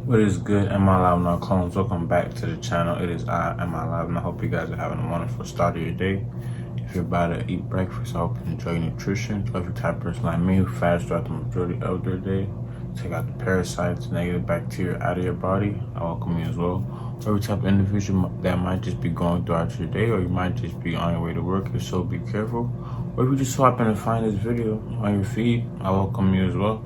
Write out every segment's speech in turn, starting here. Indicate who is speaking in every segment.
Speaker 1: What is good, Amilivenow clones? Welcome back to the channel. It is I, Amilivenow. I hope you guys are having a wonderful start of your day. If you're about to eat breakfast, I hope you enjoy nutrition. If you're the type of person like me who fasts throughout the majority of their day, take out the parasites, negative bacteria out of your body, I welcome you as well. Or every type of individual that might just be going throughout your day, or you might just be on your way to work, if so, be careful. Or if you just so happen to find this video on your feed, I welcome you as well.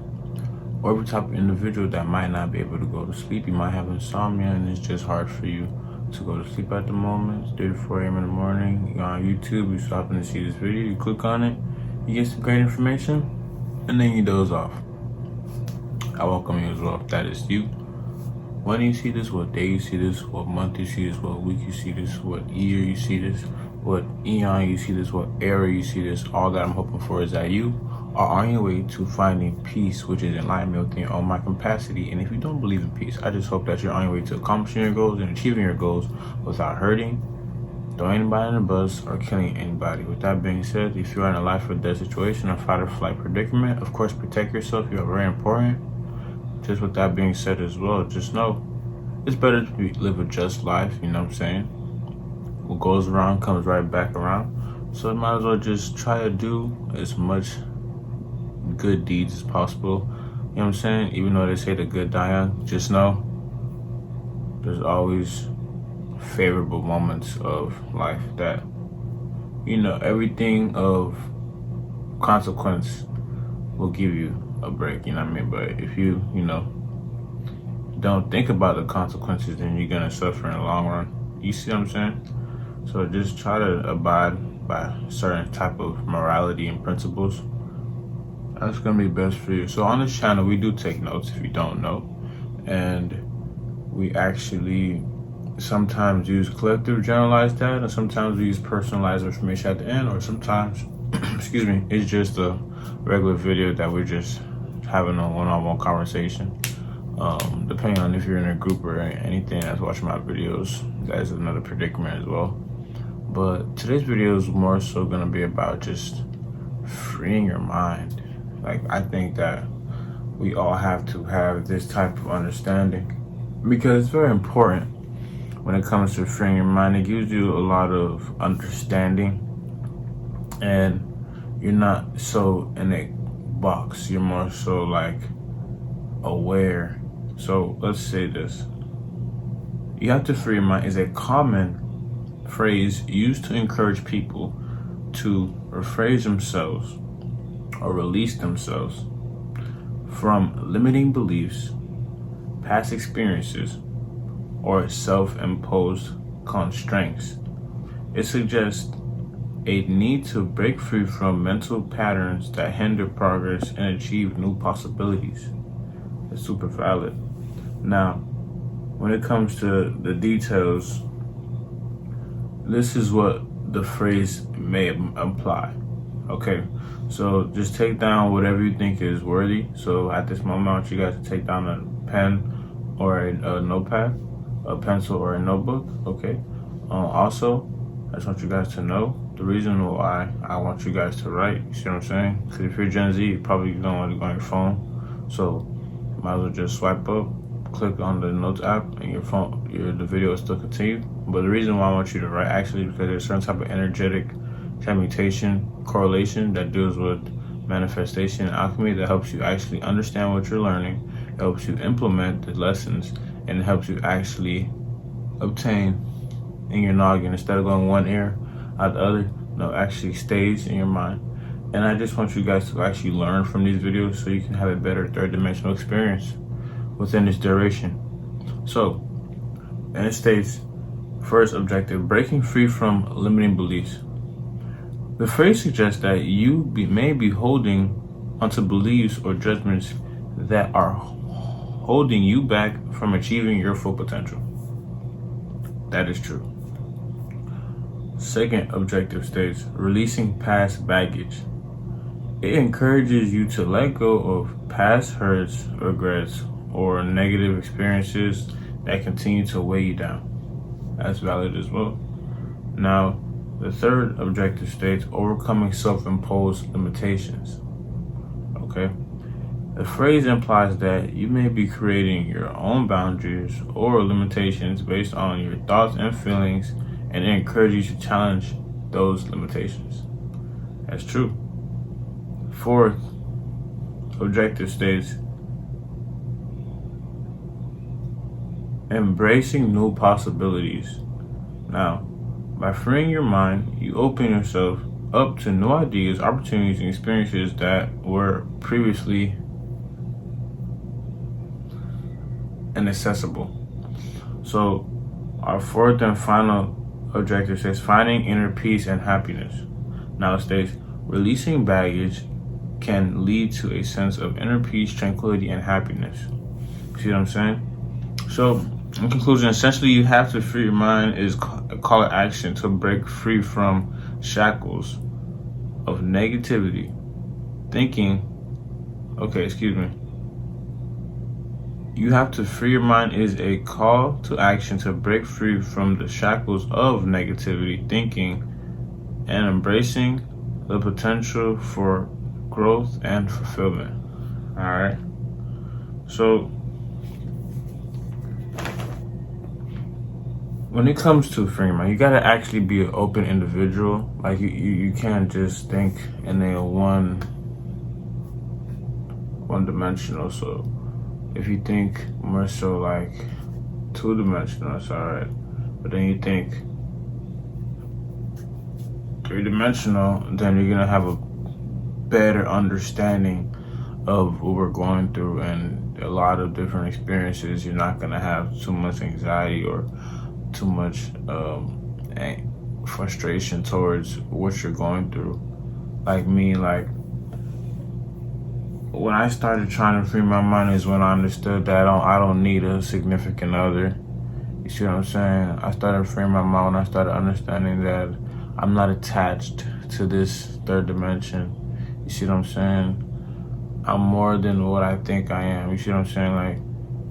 Speaker 1: Or every type of individual that might not be able to go to sleep. You might have insomnia and it's just hard for you to go to sleep at the moment. It's 3 to 4 a.m. in the morning. You're on YouTube, you stop to see this video, you click on it, you get some great information, and then you doze off. I welcome you as well if that is you. When you see this, what day you see this, what month you see this, what week you see this, what year you see this, what eon you see this, what era you see this, all that I'm hoping for is that you are on your way to finding peace, which is enlightenment within your own mind capacity. And if you don't believe in peace, I just hope that you're on your way to accomplishing your goals and achieving your goals without hurting, throwing anybody in the bus, or killing anybody. With that being said, if you're in a life or death situation or fight or flight predicament, of course, protect yourself. You're very important. Just with that being said as well, just know it's better to live a just life, you know what I'm saying? What goes around comes right back around. So you might as well just try to do as much good deeds as possible. You know what I'm saying? Even though they say the good die young, just know there's always favorable moments of life that, you know, everything of consequence will give you a break, you know what I mean? But if you don't think about the consequences, then you're gonna suffer in the long run. You see what I'm saying? So just try to abide by certain type of morality and principles. That's gonna be best for you. So on this channel, we do take notes if you don't know. And we actually sometimes use collective generalized data, and sometimes we use personalized information at the end, or sometimes, excuse me, it's just a regular video that we're just having a one-on-one conversation. Depending on if you're in a group or anything that's watching my videos, that is another predicament as well. But today's video is more so gonna be about just freeing your mind. Like, I think that we all have to have this type of understanding because it's very important when it comes to freeing your mind. It gives you a lot of understanding and you're not so in a box. You're more so like aware. So let's say this. You have to free your mind is a common phrase used to encourage people to rephrase themselves or release themselves from limiting beliefs, past experiences, or self-imposed constraints. It suggests a need to break free from mental patterns that hinder progress and achieve new possibilities. It's super valid. Now, when it comes to the details, this is what the phrase may imply. Okay, so just take down whatever you think is worthy. So at this moment, I want you guys to take down a pen or a notepad, a pencil or a notebook. Okay. Also, I just want you guys to know the reason why I want you guys to write. You see what I'm saying? Because if you're Gen Z, you probably don't want to go on your phone. So you might as well just swipe up, click on the Notes app, and your phone, the video will still continue. But the reason why I want you to write actually is because there's a certain type of energetic transmutation correlation that deals with manifestation and alchemy that helps you actually understand what you're learning. It helps you implement the lessons, and it helps you actually obtain in your noggin instead of going one ear out the other. No, actually stays in your mind. And I just want you guys to actually learn from these videos so you can have a better third dimensional experience within this duration. So, and it states, first objective, breaking free from limiting beliefs. The phrase suggests that you may be holding onto beliefs or judgments that are holding you back from achieving your full potential. That is true. Second objective states, releasing past baggage. It encourages you to let go of past hurts, regrets, or negative experiences that continue to weigh you down. That's valid as well. Now, the third objective states, overcoming self-imposed limitations. Okay? The phrase implies that you may be creating your own boundaries or limitations based on your thoughts and feelings, and it encourages you to challenge those limitations. That's true. Fourth objective states, embracing new possibilities. Now, by freeing your mind, you open yourself up to new ideas, opportunities, and experiences that were previously inaccessible. So, our fourth and final objective says finding inner peace and happiness. Now it states, releasing baggage can lead to a sense of inner peace, tranquility, and happiness. See what I'm saying? So, in conclusion, essentially, you have to free your mind is a call to action to break free from shackles of negativity. You have to free your mind is a call to action to break free from the shackles of negativity thinking and embracing the potential for growth and fulfillment. All right. So, when it comes to freeing your mind, you gotta actually be an open individual. Like you can't just think in a one dimensional. So if you think more so like two-dimensional, it's alright. But then you think three-dimensional, then you're gonna have a better understanding of what we're going through and a lot of different experiences. You're not gonna have too much anxiety or too much frustration towards what you're going through. Like me, like when I started trying to free my mind is when I understood that I don't need a significant other. You see what I'm saying? I started freeing my mind when I started understanding that I'm not attached to this third dimension. You see what I'm saying? I'm more than what I think I am. You see what I'm saying? Like,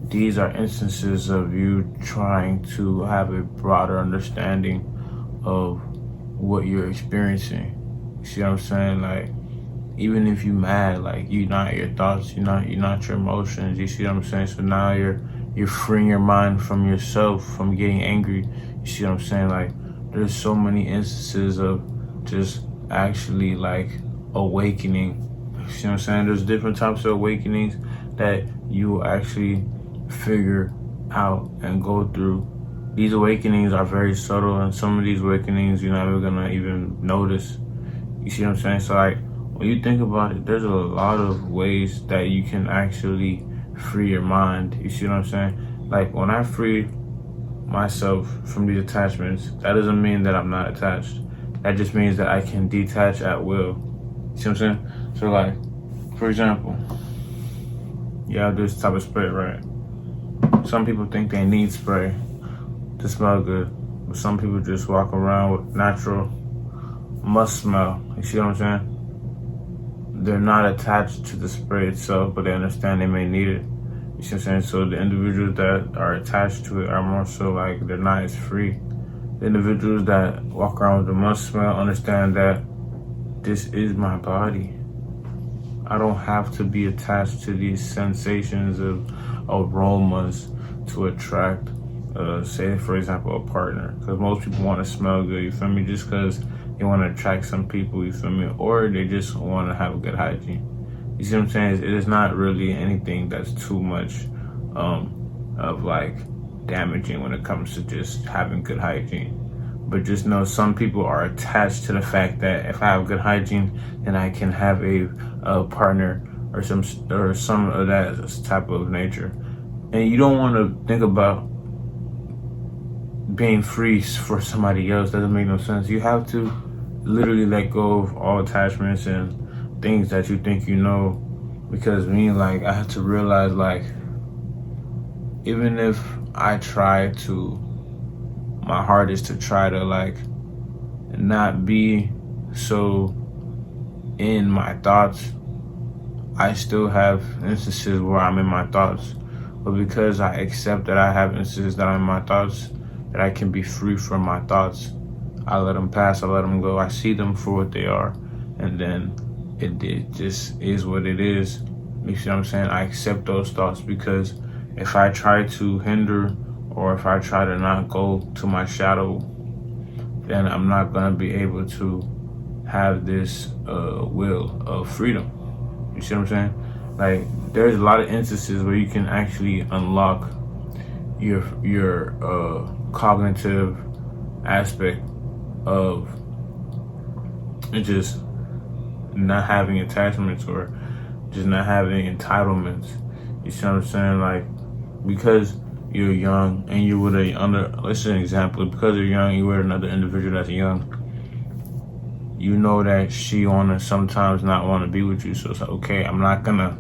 Speaker 1: these are instances of you trying to have a broader understanding of what you're experiencing. You see what I'm saying? Like, even if you mad, like you're not your thoughts, you're not your emotions. You see what I'm saying? So now you're freeing your mind from yourself, from getting angry. You see what I'm saying? Like, there's so many instances of just actually like awakening. You see what I'm saying? There's different types of awakenings that you actually figure out and go through. These awakenings are very subtle, and some of these awakenings you're not even gonna even notice. You see what I'm saying? So like, when you think about it, there's a lot of ways that you can actually free your mind. You see what I'm saying? Like, when I free myself from these attachments, that doesn't mean that I'm not attached. That just means that I can detach at will. You see what I'm saying? So like, for example, you have this type of spray, right? Some people think they need spray to smell good, but some people just walk around with natural must smell. You see what I'm saying? They're not attached to the spray itself, but they understand they may need it. You see what I'm saying? So the individuals that are attached to it are more so like they're not as free. The individuals that walk around with the must smell understand that this is my body. I don't have to be attached to these sensations of aromas to attract, say for example, a partner. Because most people want to smell good, you feel me? Just because they want to attract some people, you feel me? Or they just want to have good hygiene. You see what I'm saying? It is not really anything that's too much of like damaging when it comes to just having good hygiene. But just know some people are attached to the fact that if I have good hygiene, then I can have a partner or some of that type of nature. And you don't want to think about being free for somebody else. Doesn't make no sense. You have to literally let go of all attachments and things that you think you know. Because like, I had to realize, like, even if I try to, my heart is to try to like not be so in my thoughts, I still have instances where I'm in my thoughts. But because I accept that I have instances that I'm in my thoughts, that I can be free from my thoughts, I let them pass, I let them go, I see them for what they are, and then it just is what it is. You see what I'm saying? I accept those thoughts, because if I try to hinder, or if I try to not go to my shadow, then I'm not gonna be able to have this will of freedom. You see what I'm saying? Like, there's a lot of instances where you can actually unlock your cognitive aspect of just not having attachments, or just not having entitlements. You see what I'm saying? Like, because you're young and you with let's say an example, because you're young, you with another individual that's young, you know that she wanna sometimes not wanna be with you. So it's like, okay, I'm not gonna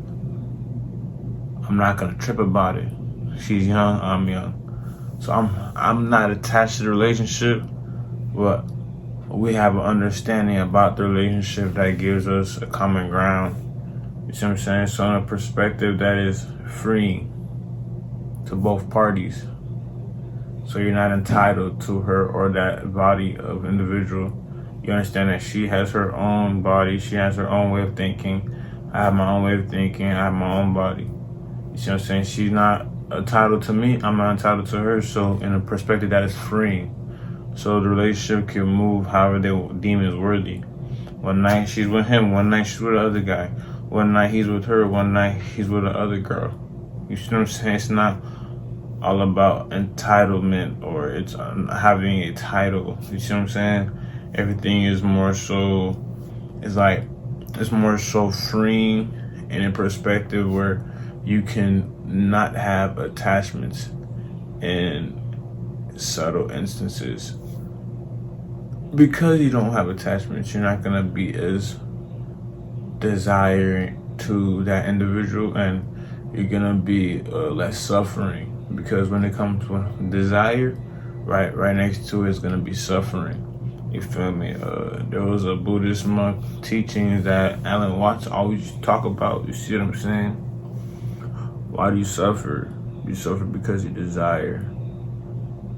Speaker 1: trip about it. She's young, I'm young. So I'm not attached to the relationship, but we have an understanding about the relationship that gives us a common ground. You see what I'm saying? So in a perspective that is freeing to both parties. So you're not entitled to her or that body of individual. You understand that she has her own body, she has her own way of thinking. I have my own way of thinking, I have my own body. You see what I'm saying? She's not entitled to me, I'm not entitled to her. So in a perspective that is freeing. So the relationship can move however they deem is worthy. One night she's with him, one night she's with the other guy. One night he's with her, one night he's with the other girl. You see what I'm saying? It's not all about entitlement, or it's having a title. You see what I'm saying? Everything is more so, it's more so freeing in a perspective where you can not have attachments in subtle instances. Because you don't have attachments, you're not gonna be as desiring to that individual, and you're gonna be less suffering. Because when it comes to desire, right next to it is gonna be suffering. You feel me? There was a Buddhist monk teaching that Alan Watts always talk about. You see what I'm saying? Why do you suffer? You suffer because you desire.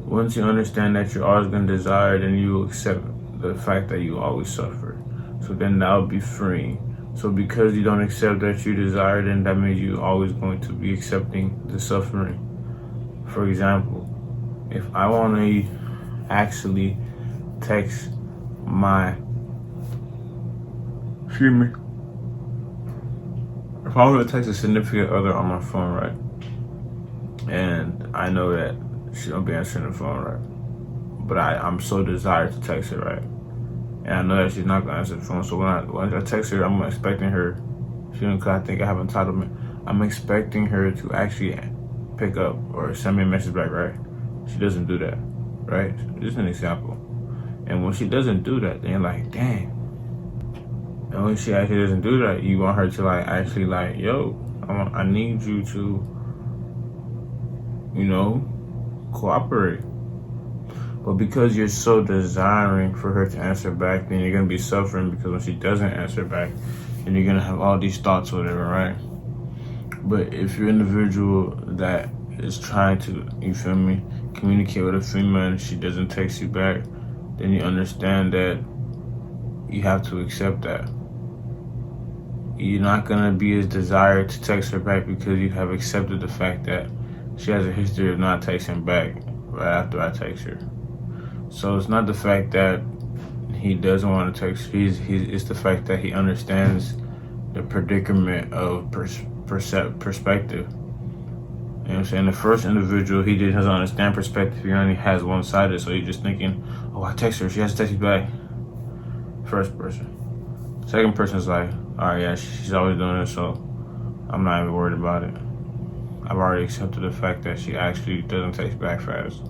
Speaker 1: Once you understand that you're always going to desire, then you accept the fact that you always suffer. So then that will be freeing. So because you don't accept that you desire, then that means you're always going to be accepting the suffering. For example, if I want to actually text my, if I want to text a significant other on my phone, right? And I know that she don't be answering the phone, right? But I'm so desired to text her, right? And I know that she's not gonna answer the phone. So when I text her, I'm expecting her, cause I think I have entitlement, I'm expecting her to actually pick up or send me a message back, right? She doesn't do that, right? Just an example. And when she doesn't do that, then you're like, dang. And when she actually doesn't do that, you want her to like actually like, yo, I need you to, cooperate. But because you're so desiring for her to answer back, then you're gonna be suffering, because when she doesn't answer back, then you're gonna have all these thoughts or whatever, right? But if you're an individual that is trying to, communicate with a female and she doesn't text you back, then you understand that you have to accept that. You're not gonna be as desired to text her back, because you have accepted the fact that she has a history of not texting back right after I text her. So it's not the fact that he doesn't want to text. It's the fact that he understands the predicament of perspective. You know what I'm saying? The first individual, he doesn't understand perspective. He only has one-sided, so he's just thinking, oh, I text her, she has to text me back. First person. Second person's like, all right, yeah, she's always doing it, so I'm not even worried about it. I've already accepted the fact that she actually doesn't text back fast,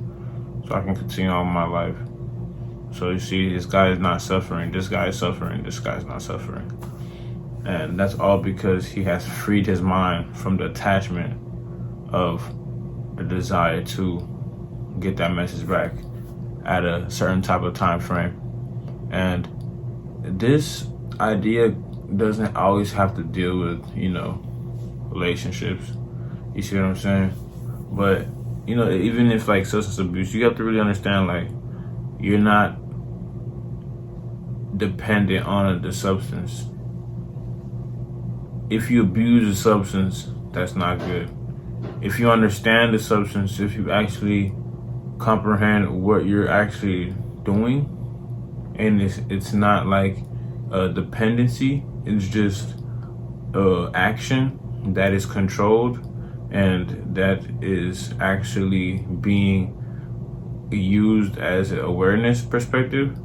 Speaker 1: so I can continue on my life. So you see, this guy is not suffering, this guy is suffering, this guy's not suffering. And that's all because he has freed his mind from the attachment of the desire to get that message back at a certain type of time frame. And this idea doesn't always have to deal with, relationships. You see what I'm saying? But, even if like substance abuse, you have to really understand, like, you're not dependent on the substance. if you abuse a substance, that's not good. If you understand the substance, if you actually comprehend what you're actually doing, and it's not like a dependency, it's just action that is controlled and that is actually being used as an awareness perspective,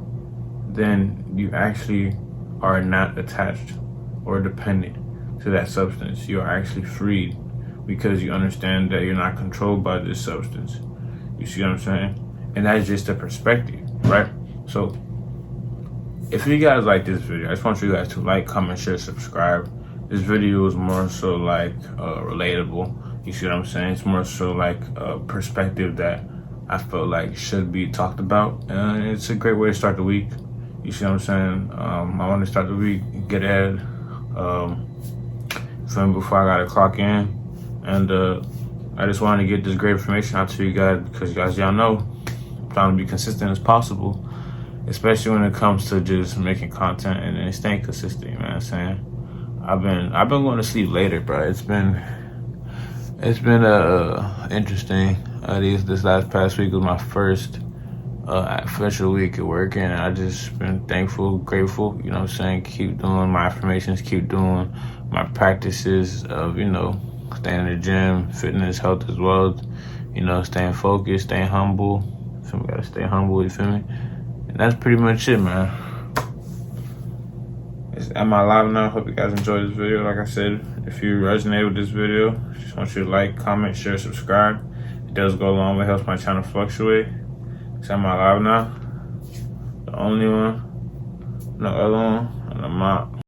Speaker 1: then you actually are not attached or dependent to that substance. You are actually freed because you understand that you're not controlled by this substance. You see what I'm saying? And that's just a perspective, right? So if you guys like this video, I just want you guys to like, comment, share, subscribe. This video is more so like relatable. You see what I'm saying? It's more so like a perspective that I feel like should be talked about. And it's a great way to start the week. You see what I'm saying? I want to start the week, get ahead, before I gotta clock in. And I just wanted to get this great information out to you guys because y'all know I'm trying to be consistent as possible, especially when it comes to just making content and staying consistent. You know what I'm saying? I've been going to sleep later, bro. It's been interesting. This last past week was my first official week at work, and I just been thankful, grateful. You know what I'm saying? Keep doing my affirmations, keep doing my practices of, you know, staying in the gym, fitness, health as well. You know, staying focused, staying humble. So we gotta stay humble, you feel me? And that's pretty much it, man. Am I live now? Hope you guys enjoyed this video. Like I said, if you resonate with this video, just want you to like, comment, share, subscribe. It does go a long way, helps my channel fluctuate. So am I live now? The only one, no other one, and I'm out.